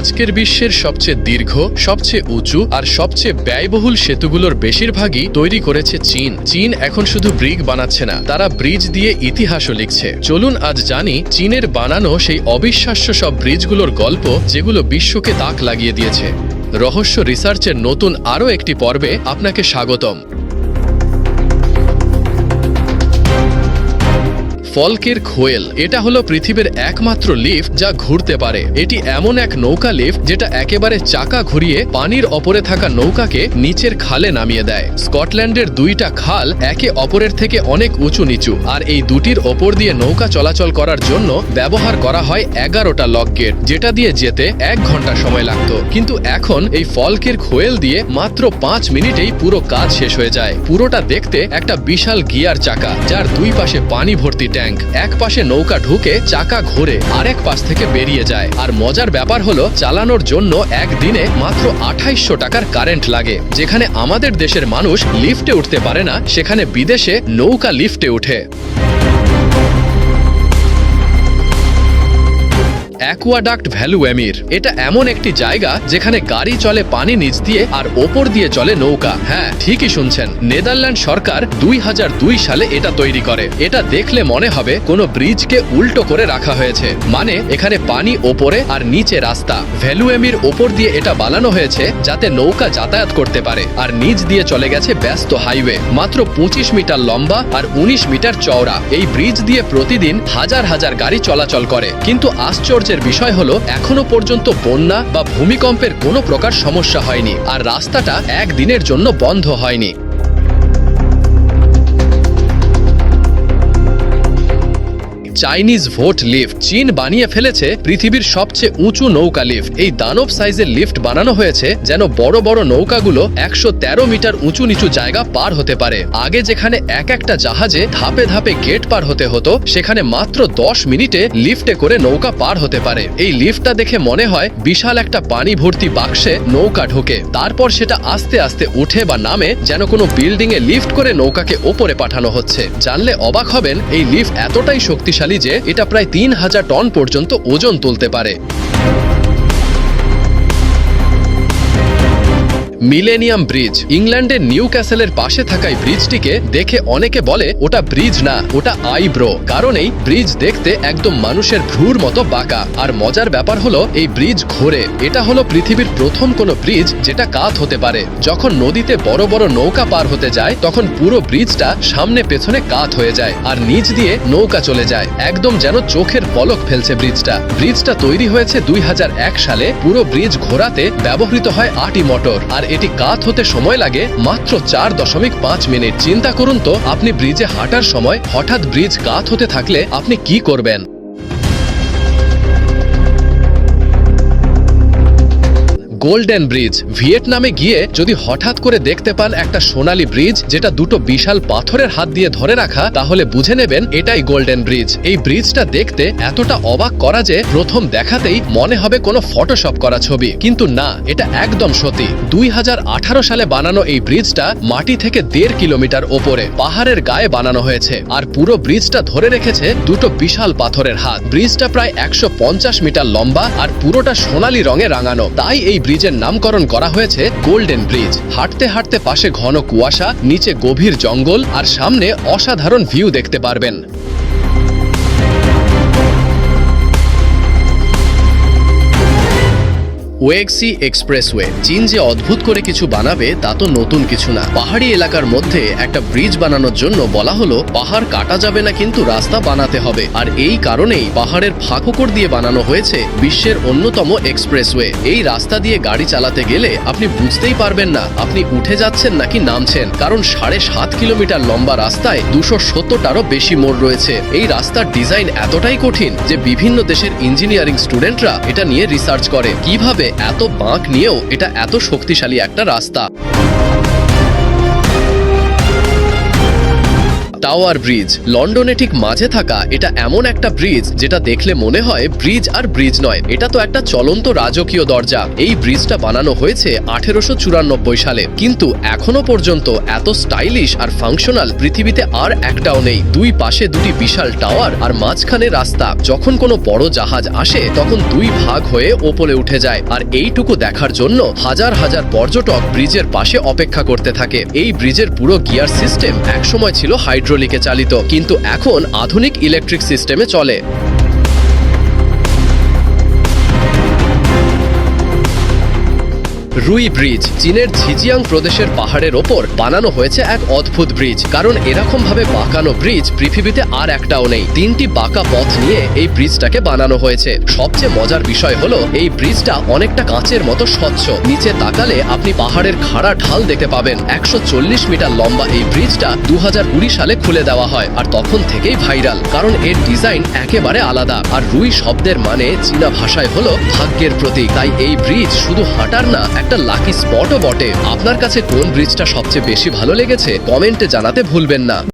আজকের বিশ্বের সবচেয়ে দীর্ঘ, সবচেয়ে উঁচু আর সবচেয়ে ব্যয়বহুল সেতুগুলোর বেশিরভাগই তৈরি করেছে চীন। চীন এখন শুধু ব্রিজ বানাচ্ছে না, তারা ব্রিজ দিয়ে ইতিহাসও লিখছে। চলুন আজ জানি চীনের বানানো সেই অবিশ্বাস্য সব ব্রিজগুলোর গল্প, যেগুলো বিশ্বকে তাক লাগিয়ে দিয়েছে। রহস্য রিসার্চের নতুন আরও একটি পর্বে আপনাকে স্বাগতম। ফলকের খোয়েল, এটা হলো পৃথিবীর একমাত্র লিফট যা ঘুরতে পারে। এটি এমন এক নৌকা লিফট যেটা একেবারে চাকা ঘুরিয়ে পানির ওপরে থাকা নৌকাকে নিচের খালে নামিয়ে দেয়। স্কটল্যান্ডের দুইটা খাল একে অপরের থেকে অনেক উঁচু নিচু, আর এই দুটির ওপর দিয়ে নৌকা চলাচল করার জন্য ব্যবহার করা হয় 11টা লক গেট, যেটা দিয়ে যেতে 1 ঘন্টা সময় লাগত। কিন্তু এখন এই ফলকের খোয়েল দিয়ে মাত্র 5 মিনিটেই পুরো কাজ শেষ হয়ে যায়। পুরোটা দেখতে একটা বিশাল গিয়ার চাকা, যার দুই পাশে পানি ভর্তি ট্যাঙ্ক। এক পাশে নৌকা ঢুকে চাকা ঘোরে, আরেক পাশ থেকে বেরিয়ে যায়। আর মজার ব্যাপার হলো, চালানোর জন্য একদিনে মাত্র 2800 টাকার কারেন্ট লাগে। যেখানে আমাদের দেশের মানুষ লিফটে উঠতে পারে না, সেখানে বিদেশে নৌকা লিফটে উঠে। অ্যাকুয়াডাক্ট ভ্যালুয়ামির, এটা এমন একটি জায়গা যেখানে গাড়ি চলে পানি নিচ দিয়ে আর ওপর দিয়ে চলে নৌকা। হ্যাঁ, ঠিকই শুনছেন, নেদারল্যান্ড সরকার 2002 সালে এটা তৈরি করে। এটা দেখলে মনে হবে কোনো ব্রিজকে উল্টো করে রাখা হয়েছে, মানে এখানে পানি ওপরে আর নিচে রাস্তা। ভ্যালুয়ামির ওপর দিয়ে এটা বানানো হয়েছে যাতে নৌকা যাতায়াত করতে পারে, আর নিচ দিয়ে চলে গেছে ব্যস্ত হাইওয়ে। মাত্র 25 মিটার লম্বা আর 19 মিটার চওড়া এই ব্রিজ দিয়ে প্রতিদিন হাজার হাজার গাড়ি চলাচল করে। কিন্তু আশ্চর্যের বিষয় হলো, এখনো পর্যন্ত বন্যা বা ভূমিকম্পের কোনো প্রকার সমস্যা হয়নি, আর রাস্তাটা একদিনের জন্য বন্ধ হয়নি। চাইনিজ ভোট লিফট, চীন বানিয়ে ফেলেছে পৃথিবীর সবচেয়ে উঁচু নৌকা লিফট। এই দানব সাইজের লিফট বানানো হয়েছে যেন বড় বড় নৌকাগুলো 113 মিটার উঁচু নিচু জায়গা পার হতে পারে। আগে যেখানে এক একটা জাহাজে ধাপে ধাপে গেট পার হতে হতো, সেখানে মাত্র 10 মিনিটে লিফটে করে নৌকা পার হতে পারে। এই লিফটটা দেখে মনে হয় বিশাল একটা পানি ভর্তি বাক্সে নৌকা ঢোকে, তারপর সেটা আস্তে আস্তে উঠে বা নামে, যেন কোনো বিল্ডিং এ লিফট করে নৌকাকে ওপরে পাঠানো হচ্ছে। জানলে অবাক হবেন, এই লিফট এতটাই শক্তিশালী যে এটা প্রায় 3000 টন পর্যন্ত ওজন তুলতে পারে। মিলেনিয়াম ব্রিজ, ইংল্যান্ডের নিউ ক্যাসেলের পাশে থাকা এই ব্রিজটিকে দেখে অনেকে বলে ওটা ব্রিজ না, ওটা আইব্রো। কারণ এই ব্রিজ দেখতে একদম মানুষের ভ্রুর মতো বাঁকা। আর মজার ব্যাপার হলো, এই ব্রিজ ঘোরে। এটা হলো পৃথিবীর প্রথম কোনো ব্রিজ যেটা কাত হতে পারে। যখন নদীতে বড় বড় নৌকা পার হতে যায়, তখন পুরো ব্রিজটা সামনে পেছনে কাত হয়ে যায় আর নিচ দিয়ে নৌকা চলে যায়, একদম যেন চোখের পলক ফেলছে ব্রিজটা। ব্রিজটা তৈরি হয়েছে 2001 সালে। পুরো ব্রিজ ঘোরাতে ব্যবহৃত হয় 8টি মোটর, আর এটি কাত হতে সময় লাগে মাত্র 4.5 মিনিট। চিন্তা করুন তো, আপনি ব্রিজে হাঁটার সময় হঠাৎ ব্রিজ কাত হতে থাকলে আপনি কি করবেন? গোল্ডেন ব্রিজ, ভিয়েতনামে গিয়ে যদি হঠাৎ করে দেখতে পান একটা সোনালী ব্রিজ যেটা দুটো বিশাল পাথরের হাত দিয়ে ধরে রাখা, তাহলে বুঝে নেবেন এটাই গোল্ডেন ব্রিজ। এই ব্রিজটা দেখতে এতটা অবাক করা যে প্রথম দেখাতেই মনে হবে কোনো ফটোশপ করা ছবি, কিন্তু না, এটা একদম সত্যি। 2018 সালে বানানো এই ব্রিজটা মাটি থেকে 1.5 কিলোমিটার ওপরে পাহাড়ের গায়ে বানানো হয়েছে, আর পুরো ব্রিজটা ধরে রেখেছে দুটো বিশাল পাথরের হাত। ব্রিজটা প্রায় 150 মিটার লম্বা আর পুরোটা সোনালী রঙে রাঙানো, তাই এই ব্রিজের নামকরণ করা হয়েছে গোল্ডেন ব্রিজ। হাঁটতে হাঁটতে পাশে ঘন কুয়াশা, নিচে গভীর জঙ্গল, আর সামনে অসাধারণ ভিউ দেখতে পারবেন। ওয়েক্সি এক্সপ্রেসওয়ে, চীন যে অদ্ভুত করে কিছু বানাবে তা তো নতুন কিছু না। পাহাড়ি এলাকার মধ্যে একটা ব্রিজ বানানোর জন্য বলা হলো পাহাড় কাটা যাবে না, কিন্তু রাস্তা বানাতে হবে। আর এই কারণেই পাহাড়ের ফাঁককড় দিয়ে বানানো হয়েছে বিশ্বের অন্যতম এক্সপ্রেসওয়ে। এই রাস্তা দিয়ে গাড়ি চালাতে গেলে আপনি বুঝতেই পারবেন না আপনি উঠে যাচ্ছেন নাকি নামছেন, কারণ 7.5 কিলোমিটার লম্বা রাস্তায় 270টারও বেশি মোড় রয়েছে। এই রাস্তার ডিজাইন এতটাই কঠিন যে বিভিন্ন দেশের ইঞ্জিনিয়ারিং স্টুডেন্টরা এটা নিয়ে রিসার্চ করে, কিভাবে এত বাঁক নিয়েও এটা এত শক্তিশালী একটা রাস্তা। টাওয়ার ব্রিজ লন্ডনে ঠিক মাঝে থাকা এটা এমন একটা ব্রিজ যেটা দেখলে মনে হয় ব্রিজ আর ব্রিজ নয়, এটা তো একটা চলন্ত রাজকীয় দরজা। এই ব্রিজটা বানানো হয়েছে 1894 সালে, কিন্তু এখনো পর্যন্ত এত স্টাইলিশ আর ফাংশনাল পৃথিবীতে আর একটাও নেই। দুই পাশে দুটি বিশাল টাওয়ার আর মাঝখানে রাস্তা। যখন কোনো বড় জাহাজ আসে তখন দুই ভাগ হয়ে ওপরে উঠে যায়, আর এইটুকু দেখার জন্য হাজার হাজার পর্যটক ব্রিজের পাশে অপেক্ষা করতে থাকে। এই ব্রিজের পুরো গিয়ার সিস্টেম একসময় ছিল হাইড্রোলিকে চালিত, কিন্তু এখন আধুনিক ইলেকট্রিক সিস্টেমে চলে। রুই ব্রিজ চীনের ঝিজিয়াং প্রদেশের পাহাড়ের ওপর বানানো হয়েছে এক অদ্ভুত ব্রিজ, কারণ এরকম ভাবে বাঁকানো ব্রিজ পৃথিবীতে আর একটাও নেই। তিনটি বাঁকা পথ নিয়ে এই ব্রিজটাকে বানানো হয়েছে। সবচেয়ে মজার বিষয় হলো এই ব্রিজটা অনেকটা কাঁচের মতো স্বচ্ছ। নিচে তাকালে আপনি পাহাড়ের খাড়া ঢাল দেখতে পাবেন। 140 মিটার লম্বা এই ব্রিজটা 2020 সালে খুলে দেওয়া হয়, আর তখন থেকেই ভাইরাল, কারণ এর ডিজাইন একেবারে আলাদা। আর রুই শব্দের মানে চীনা ভাষায় হলো ভাগ্যের প্রতীক। তাই এই ব্রিজ শুধু হাঁটার না, একটা লাকি স্পটও বটে। আপনার কাছে কোন ব্রিজটা সবচেয়ে বেশি ভালো লেগেছে কমেন্টে জানাতে ভুলবেন না।